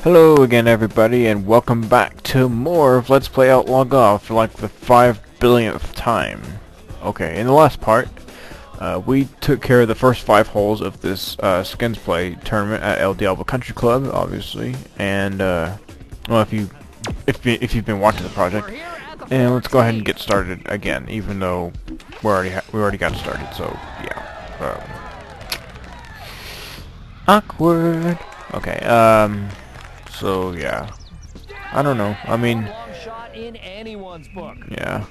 Hello again everybody, and welcome back to more of Let's Play Outlaw Golf for like the 5 billionth time. Okay, in the last part, we took care of the first 5 holes of this skins play tournament at El Diablo Country Club, obviously, and well, if you've been watching the project, and let's go ahead and get started again, even though we already got started. So yeah, awkward. Okay, so yeah, I don't know. I mean, yeah,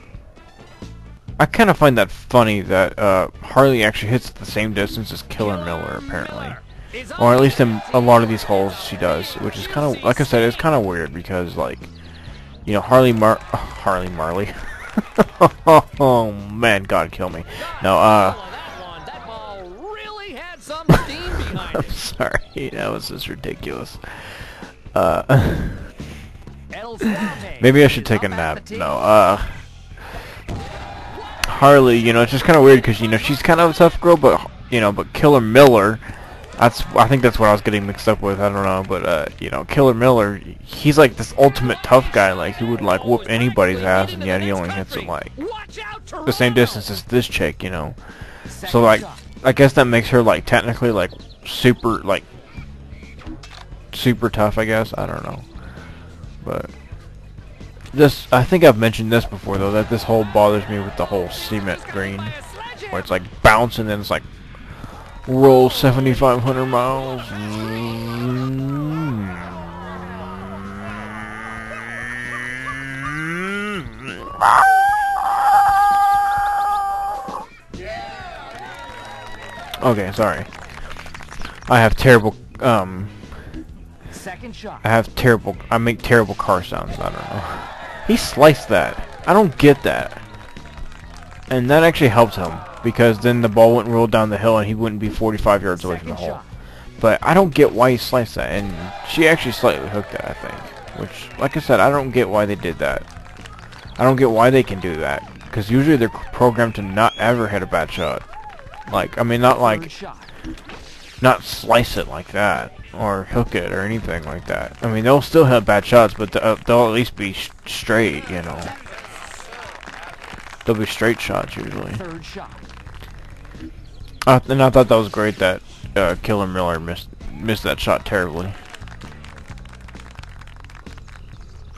I kind of find that funny that Harley actually hits the same distance as Killer Miller apparently, or at least in a lot of these holes she does, which is kind of, like I said, it's kind of weird because, like, you know, Harley Marley. Oh man, God kill me. No, I'm sorry, that was just ridiculous. Maybe I should take a nap. No, Harley, you know, it's just kind of weird because, you know, she's kind of a tough girl, but, you know, but Killer Miller, I think that's what I was getting mixed up with, I don't know, but, you know, Killer Miller, he's like this ultimate tough guy, like, he would, like, whoop anybody's ass, and yet he only hits it, like, the same distance as this chick, you know. So, like, I guess that makes her, like, technically, like, super tough, I guess. I don't know. But this, I think I've mentioned this before though, that this hole bothers me with the whole cement green, where it's like bounce and then it's like roll 7,500 miles. Okay, sorry. I have terrible, I make terrible car sounds, I don't know. He sliced that. I don't get that. And that actually helped him, because then the ball wouldn't roll down the hill and he wouldn't be 45 yards away from the hole. But I don't get why he sliced that, and she actually slightly hooked that, I think. Which, like I said, I don't get why they did that. I don't get why they can do that, because usually they're programmed to not ever hit a bad shot. Like, I mean, not slice it like that, or hook it, or anything like that. I mean, they'll still have bad shots, but they'll at least be straight, you know. They'll be straight shots, usually. And I thought that was great that Killer Miller missed that shot terribly.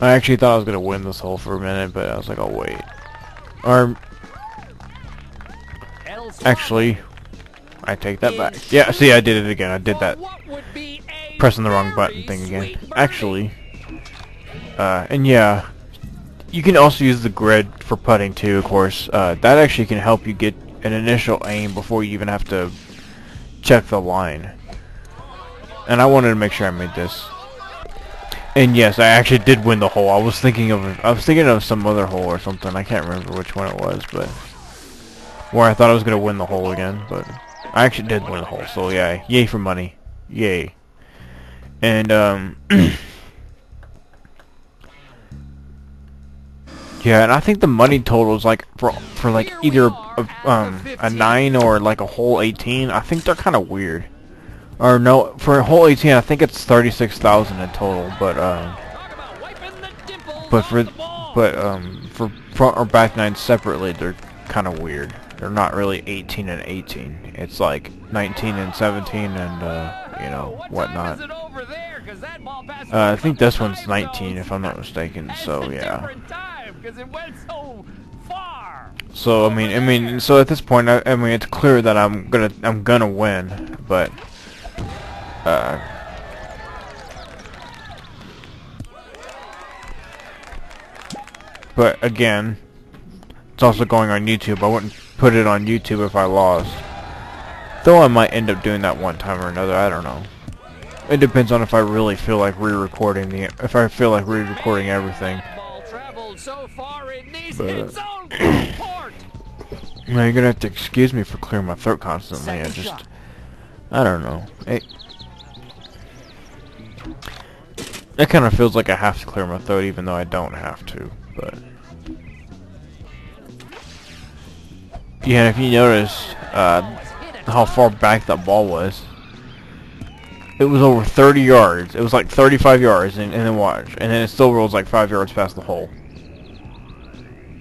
I actually thought I was going to win this hole for a minute, but I was like, oh, wait. Or, actually, I take that back. Yeah, see, I did it again. I did that pressing the wrong button thing again. Actually, and yeah, you can also use the grid for putting too, of course. That actually can help you get an initial aim before you even have to check the line. And I wanted to make sure I made this. And yes, I actually did win the hole. I was thinking of some other hole or something. I can't remember which one it was, but where I thought I was gonna win the hole again, but I actually did win the hole, so yeah, yay for money, yay. And yeah, and I think the money total is like for like either a 9 or like a hole 18. I think they're kind of weird. Or no, for a hole 18, I think it's 36,000 in total. But for front or back 9 separately, they're kind of weird. They're not really 18 and 18. It's like 19 and 17 and, you know, whatnot. I think this one's 19 if I'm not mistaken, so yeah. So, I mean, so at this point, I mean, it's clear that I'm gonna win, but, again, it's also going on YouTube. I wouldn't put it on YouTube if I lost. Though I might end up doing that one time or another, I don't know. It depends on if I really feel like re-recording everything. But now you're gonna have to excuse me for clearing my throat constantly. I don't know. It kind of feels like I have to clear my throat even though I don't have to, but yeah, if you notice how far back that ball was, it was over 30 yards. It was like 35 yards, and then watch, and then it still rolls like 5 yards past the hole,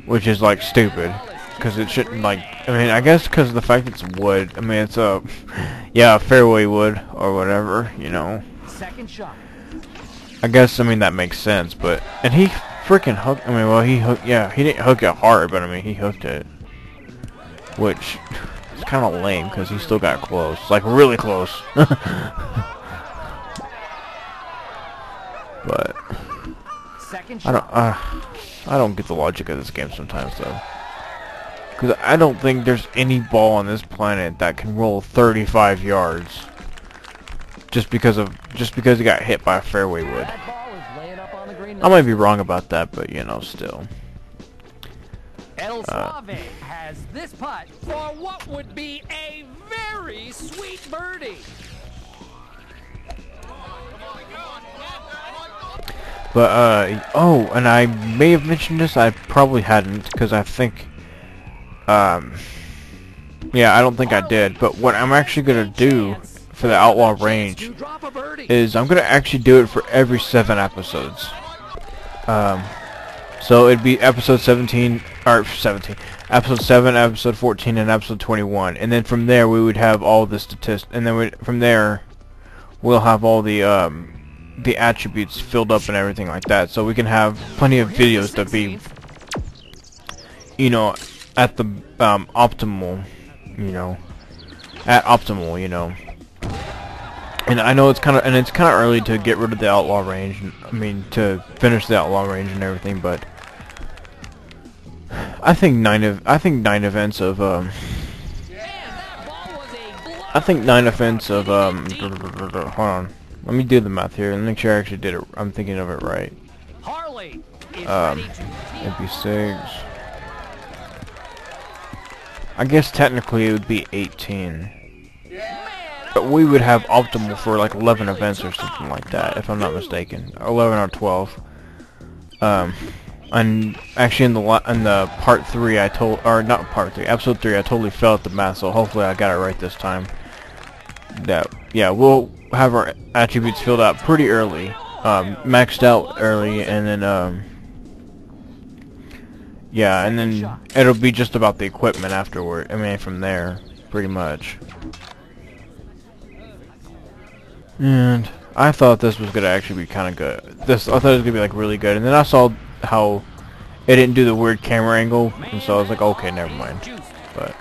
which is like stupid, because it shouldn't, like, I mean, I guess because of the fact it's wood. I mean, it's a, yeah, fairway wood or whatever, you know. Second shot. I guess, I mean, that makes sense, but, and he freaking hooked, I mean, well, he hooked, yeah, he didn't hook it hard, but I mean, he hooked it, which is kind of lame, because he still got close, like, really close. But I don't get the logic of this game sometimes, though, because I don't think there's any ball on this planet that can roll 35 yards just because he got hit by a fairway wood. I might be wrong about that, but you know, still. Has this putt for what would be a very sweet birdie. But, oh, and I may have mentioned this, I probably hadn't, because I think, yeah, I don't think I did, but what I'm actually going to do for the Outlaw range is I'm going to actually do it for every 7 episodes. So it'd be episode 17, or 17, episode 7, episode 14, and episode 21, and then from there we would have all the statistics, and then from there we'll have all the attributes filled up and everything like that, so we can have plenty of videos to be, you know, at the optimal, you know, you know. And I know it's kind of early to get rid of the Outlaw range. I mean, to finish the Outlaw range and everything, but I think 9 events of hold on. Let me do the math here and make sure I actually did it. I'm thinking of it right. It'd be 6. I guess technically it would be 18. But we would have optimal for like 11 events or something like that, if I'm not mistaken. 11 or 12. And actually in the part 3 not part 3, episode 3, I totally failed at the math, so hopefully I got it right this time. That, yeah, we'll have our attributes filled out pretty early, maxed out early, and then yeah, and then it'll be just about the equipment afterward. I mean, from there, pretty much. And I thought this was gonna actually be kind of good. I thought it was gonna be like really good, and then I saw how it didn't do the weird camera angle, and so I was like, okay, never mind. But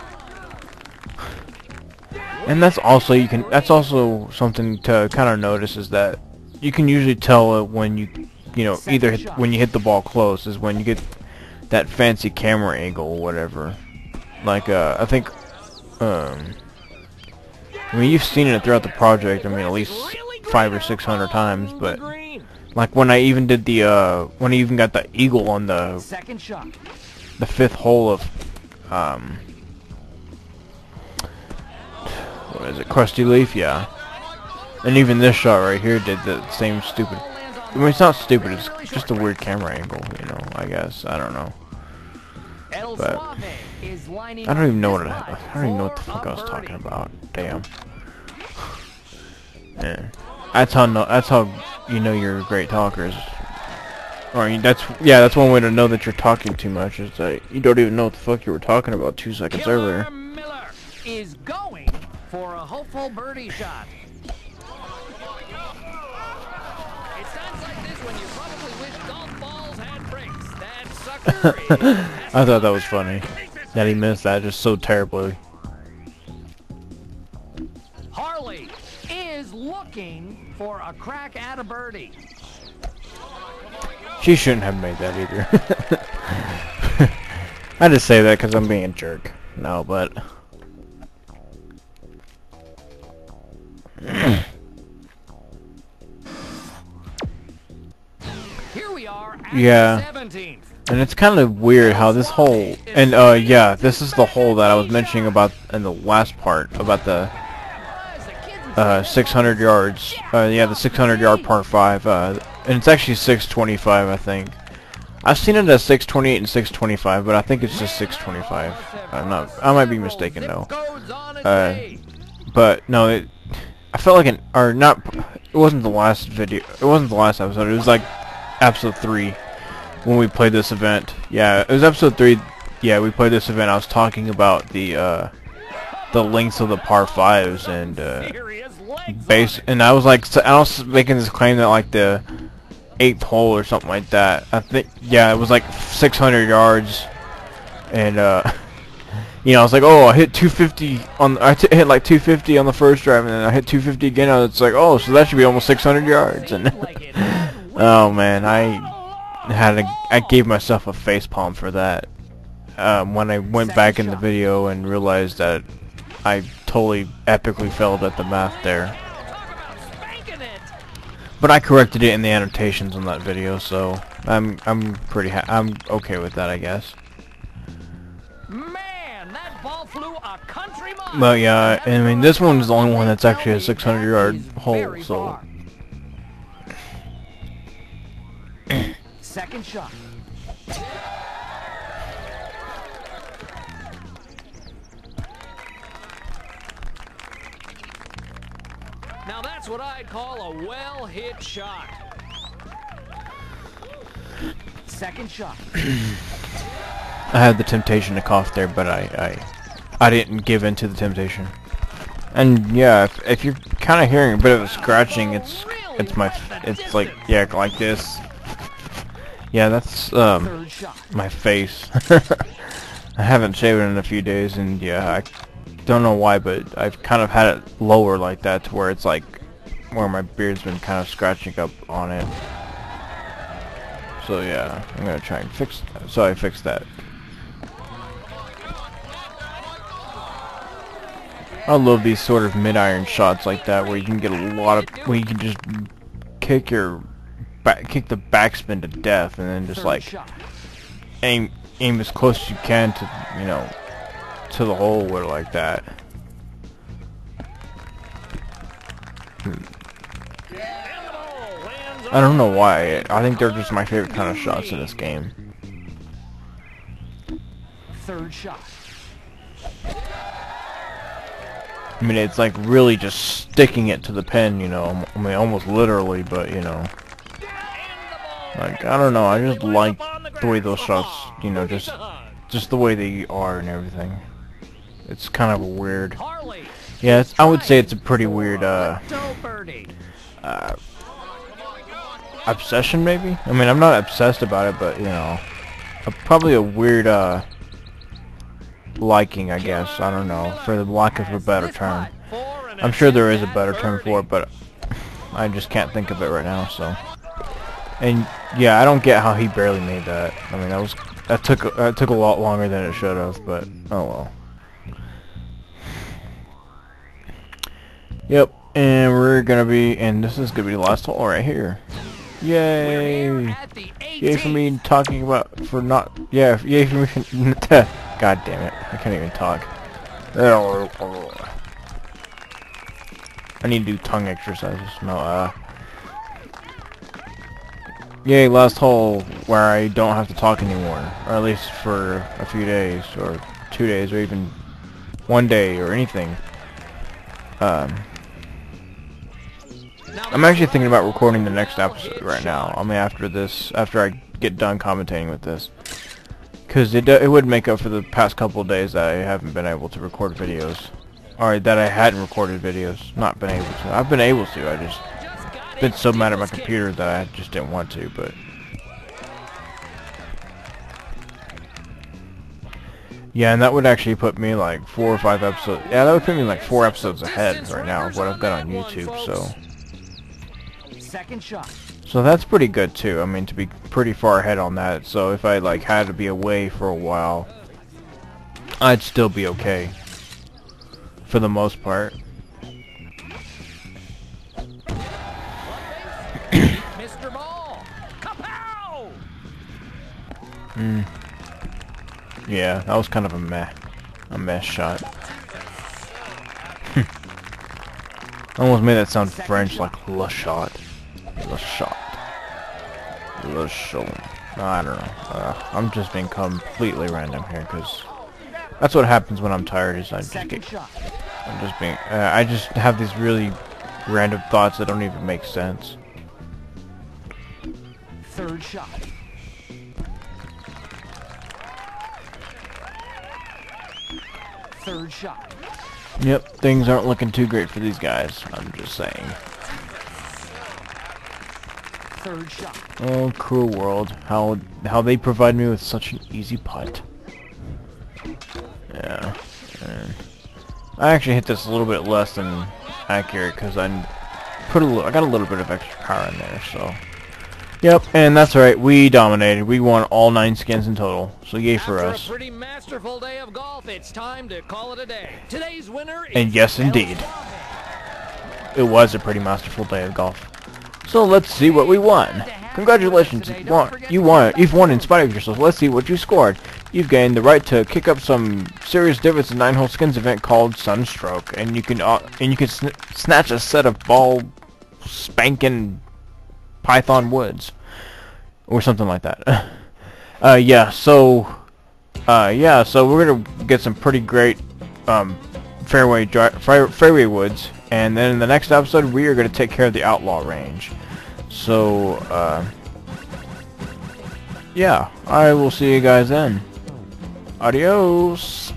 and that's also something to kind of notice, is that you can usually tell when you know, either when you hit the ball close is when you get that fancy camera angle or whatever. Like I think I mean, you've seen it throughout the project. I mean, at least 500 or 600 times. But like when I even did the when I even got the eagle on the 5th hole of what is it, Crusty Leaf? Yeah. And even this shot right here did the same stupid. I mean, it's not stupid. It's just a weird camera angle. You know, I guess. I don't know. But I don't even know what the fuck I was talking about. Damn. Yeah. That's how you know you're great talkers. Or that's one way to know that you're talking too much, is that you don't even know what the fuck you were talking about 2 seconds earlier. Killer Miller is going for a hopeful birdie shot. It's times like this when you probably wish golf balls had brakes. That sucker is I thought that was funny. That he missed that just so terribly. Harley is looking for a crack at a birdie. She shouldn't have made that either. I just say that because I'm being a jerk. No, but here we are at yeah. 17th. And it's kind of weird how this hole, and yeah, this is the hole that I was mentioning about in the last part, about the 600 yards, yeah, the 600 yard par 5, and it's actually 625, I think. I've seen it as 628 and 625, but I think it's just 625. I might be mistaken though. But no, I felt like or not, it wasn't the last video, it wasn't the last episode, it was like episode 3 when we played this event. Yeah, it was episode 3, yeah, we played this event. I was talking about the lengths of the par 5s and, and I was like, I was making this claim that like the 8th hole or something like that, I think, yeah, it was like 600 yards, and, you know, I was like, oh, I hit 250 on, hit like 250 on the first drive, and then I hit 250 again, and it's like, oh, so that should be almost 600 yards, and, oh man, I gave myself a facepalm for that, when I went back in the video and realized that I totally epically failed at the math there. But I corrected it in the annotations on that video, so I'm okay with that, I guess. Man, that ball flew a country mile. But yeah, I mean, this one's the only one that's actually a 600-yard hole, so. Second shot. Now that's what I'd call a well-hit shot. Second shot. I had the temptation to cough there, but I didn't give in to the temptation. And yeah, if you're kind of hearing a bit of a scratching, it's like, yeah, like this. Yeah, that's my face. I haven't shaved it in a few days, and yeah, I don't know why, but I've kind of had it lower like that to where it's like where my beard's been kind of scratching up on it. So yeah, I'm gonna try and fix that. So I fixed that. I love these sort of mid-iron shots like that, where you can get a lot of, where you can just kick the backspin to death, and then just like aim as close as you can to, you know, to the hole or like that. I don't know why. I think they're just my favorite kind of shots in this game. Third shot. I mean, it's like really just sticking it to the pin, you know. I mean, almost literally, but you know. Like, I don't know. I just like the way those shots, you know, just the way they are and everything. It's kind of a weird. Yeah, I would say it's a pretty weird obsession, maybe. I mean, I'm not obsessed about it, but you know, probably a weird liking, I guess. I don't know, for the lack of a better term. I'm sure there is a better term for it, but I just can't think of it right now. So, and yeah, I don't get how he barely made that. I mean, that took a lot longer than it should have, but oh well. Yep, and we're gonna be, and this is gonna be the last hole right here. Yay! Yay for me talking about, for not, yeah, yay for me, god damn it, I can't even talk. I need to do tongue exercises, no, yay, last hole where I don't have to talk anymore, or at least for a few days, or 2 days, or even 1 day, or anything. I'm actually thinking about recording the next episode right now. I mean, after I get done commentating with this, because it would make up for the past couple of days that I haven't been able to record videos, or that I hadn't recorded videos. Not been able to. I've been able to. I just been so mad at my computer that I just didn't want to. But yeah, and that would actually put me like 4 or 5 episodes. Yeah, that would put me like 4 episodes ahead right now of what I've got on YouTube. So. Second shot. So that's pretty good too. I mean, to be pretty far ahead on that. So if I like had to be away for a while, I'd still be okay for the most part. Mr. Ball. Kapow! Yeah, that was kind of a mess shot. I almost made that sound French, like le shot. Le shot. Le shot. No, I don't know. I'm just being completely random here, because that's what happens when I'm tired. Is I just have these really random thoughts that don't even make sense. Third shot. Third shot. Yep, things aren't looking too great for these guys. I'm just saying. Third shot. Oh, cruel world. How they provide me with such an easy putt. Yeah. And I actually hit this a little bit less than accurate because I got a little bit of extra power in there, so. Yep, and that's right. We dominated. We won all 9 skins in total. So yay for us. After a pretty masterful day of golf, it's time to call it a day. Today's winner is And yes, indeed. It was a pretty masterful day of golf. So let's see what we won. Congratulations, you've won in spite of yourself. Let's see what you scored. You've gained the right to kick up some serious divots in 9-hole skins event called Sunstroke, and you can snatch a set of ball spanking Python woods or something like that. Yeah. So we're gonna get some pretty great fairway woods, and then in the next episode we are gonna take care of the Outlaw range. So yeah, I will see you guys then. Adios.